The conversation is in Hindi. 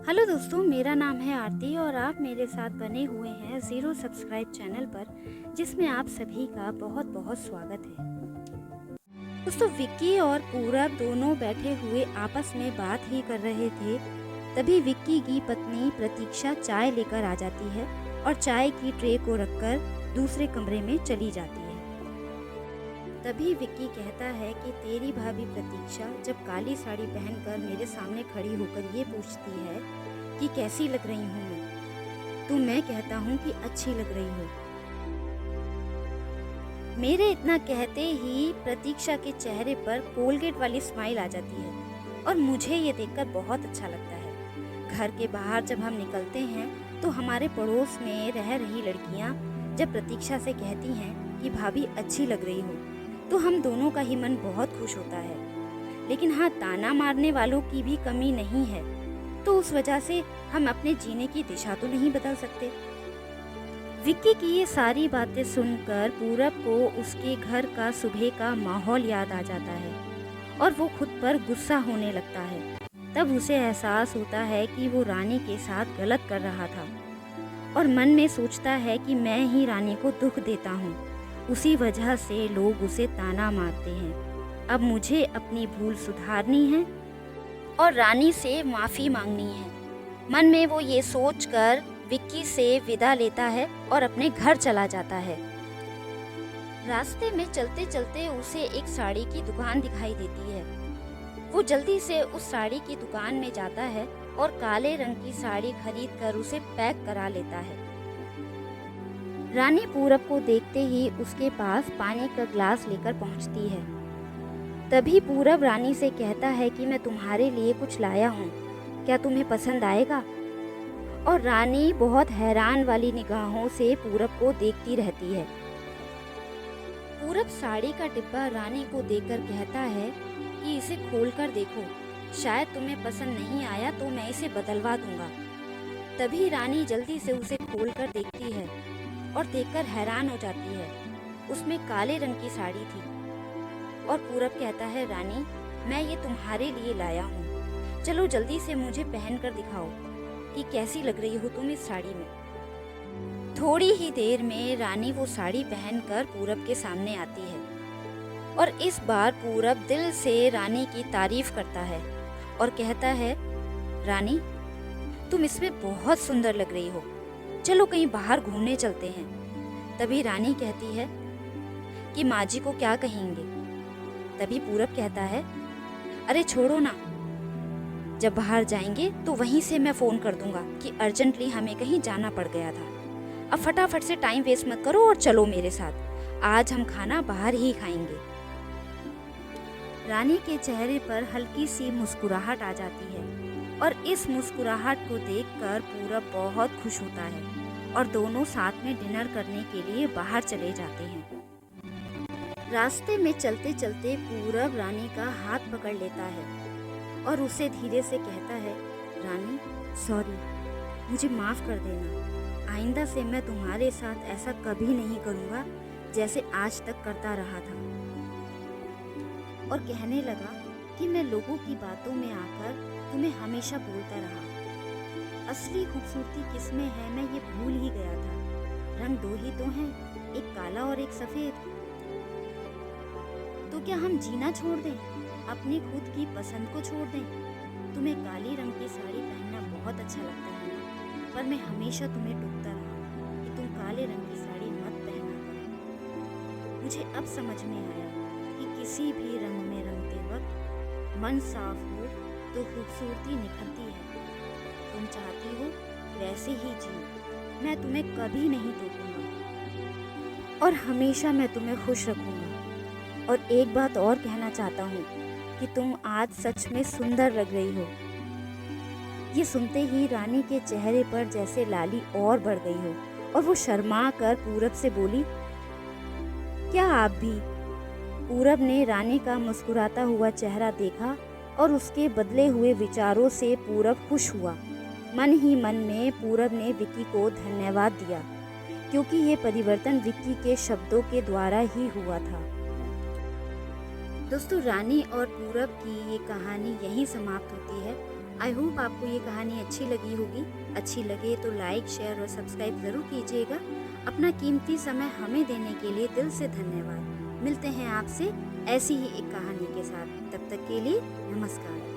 हेलो दोस्तों, मेरा नाम है आरती और आप मेरे साथ बने हुए हैं ज़ीरो सब्सक्राइब चैनल पर, जिसमें आप सभी का बहुत बहुत स्वागत है। दोस्तों, विक्की और पूरब दोनों बैठे हुए आपस में बात ही कर रहे थे। तभी विक्की की पत्नी प्रतीक्षा चाय लेकर आ जाती है और चाय की ट्रे को रखकर दूसरे कमरे में चली जाती है। तभी विक्की कहता है कि तेरी भाभी प्रतीक्षा जब काली साड़ी पहनकर मेरे सामने खड़ी होकर ये पूछती है कि कैसी लग रही हूँ मैं, तो मैं कहता हूँ कि अच्छी लग रही हो। मेरे इतना कहते ही प्रतीक्षा के चेहरे पर कोलगेट वाली स्माइल आ जाती है और मुझे ये देखकर बहुत अच्छा लगता है। घर के बाहर जब हम निकलते हैं तो हमारे पड़ोस में रह रही लड़कियाँ जब प्रतीक्षा से कहती हैं कि भाभी अच्छी लग रही हो, तो हम दोनों का ही मन बहुत खुश होता है। लेकिन हाँ, ताना मारने वालों की भी कमी नहीं है, तो उस वजह से हम अपने जीने की दिशा तो नहीं बदल सकते। विक्की की ये सारी बातें सुनकर पूरब को उसके घर का सुबह का माहौल याद आ जाता है और वो खुद पर गुस्सा होने लगता है। तब उसे एहसास होता है कि वो रानी के साथ गलत कर रहा था और मन में सोचता है कि मैं ही रानी को दुख देता हूँ, उसी वजह से लोग उसे ताना मारते हैं। अब मुझे अपनी भूल सुधारनी है और रानी से माफ़ी मांगनी है। मन में वो ये सोचकर विक्की से विदा लेता है और अपने घर चला जाता है। रास्ते में चलते चलते उसे एक साड़ी की दुकान दिखाई देती है। वो जल्दी से उस साड़ी की दुकान में जाता है और काले रंग की साड़ी खरीदकर उसे पैक करा लेता है। रानी पूरब को देखते ही उसके पास पानी का ग्लास लेकर पहुंचती है। तभी पूरब रानी से कहता है कि मैं तुम्हारे लिए कुछ लाया हूँ, क्या तुम्हें पसंद आएगा? और रानी बहुत हैरान वाली निगाहों से पूरब को देखती रहती है। पूरब साड़ी का डिब्बा रानी को देकर कहता है कि इसे खोलकर देखो, शायद तुम्हें पसंद नहीं आया तो मैं इसे बदलवा दूंगा। तभी रानी जल्दी से उसे खोलकर देखती है और देखकर हैरान हो जाती है। उसमें काले रंग की साड़ी थी और पूरब कहता है, रानी मैं ये तुम्हारे लिए लाया हूँ, चलो जल्दी से मुझे पहन कर दिखाओ कि कैसी लग रही हो तुम इस साड़ी में। थोड़ी ही देर में रानी वो साड़ी पहनकर पूरब के सामने आती है और इस बार पूरब दिल से रानी की तारीफ करता है और कहता है, रानी तुम इसमें बहुत सुंदर लग रही हो, चलो कहीं बाहर घूमने चलते हैं। तभी रानी कहती है कि माँ जी को क्या कहेंगे। तभी पूरब कहता है, अरे छोड़ो ना, जब बाहर जाएंगे तो वहीं से मैं फ़ोन कर दूंगा कि अर्जेंटली हमें कहीं जाना पड़ गया था। अब फटाफट से टाइम वेस्ट मत करो और चलो मेरे साथ, आज हम खाना बाहर ही खाएंगे। रानी के चेहरे पर हल्की सी मुस्कुराहट आ जाती है और इस मुस्कुराहट को देखकर पूरब बहुत खुश होता है और दोनों साथ में डिनर करने के लिए बाहर चले जाते हैं। रास्ते में चलते चलते पूरब रानी का हाथ पकड़ लेता है और उसे धीरे से कहता है, रानी सॉरी, मुझे माफ़ कर देना, आइंदा से मैं तुम्हारे साथ ऐसा कभी नहीं करूँगा जैसे आज तक करता रहा था। और कहने लगा कि मैं लोगों की बातों में आकर तुम्हें हमेशा बोलता रहा, असली खूबसूरती किसमें है मैं ये भूल ही गया था। रंग दो ही तो हैं, एक काला और एक सफ़ेद। तो क्या हम जीना छोड़ दें, अपनी खुद की पसंद को छोड़ दें? तुम्हें काली रंग की साड़ी पहनना बहुत अच्छा लगता है ना, पर मैं हमेशा तुम्हें टोकता रहा कि तुम काले रंग की साड़ी मत पहना करो। मुझे अब समझ में आया कि किसी भी रंग में रंगते वक्त मन साफ हो तो खूबसूरती निखरती है। तुम चाहती हो वैसे ही जियो, मैं तुम्हें कभी नहीं टोकूंगा और हमेशा मैं तुम्हें खुश रखूंगा। और एक बात और कहना चाहता हूँ कि तुम आज सच में सुंदर लग रही हो। ये सुनते ही रानी के चेहरे पर जैसे लाली और बढ़ गई हो और वो शर्मा कर पूरब से बोली, क्या आप भी? पूरब ने रानी का मुस्कुराता हुआ चेहरा देखा और उसके बदले हुए विचारों से पूरब खुश हुआ। मन ही मन में पूरब ने विक्की को धन्यवाद दिया, क्योंकि ये परिवर्तन विक्की के शब्दों के द्वारा ही हुआ था। दोस्तों, रानी और पूरब की ये कहानी यहीं समाप्त होती है आई होप आपको ये कहानी अच्छी लगी होगी। अच्छी लगे तो लाइक, शेयर और सब्सक्राइब ज़रूर कीजिएगा। अपना कीमती समय हमें देने के लिए दिल से धन्यवाद। मिलते हैं आपसे ऐसी ही एक कहानी के साथ। तब तक के लिए नमस्कार।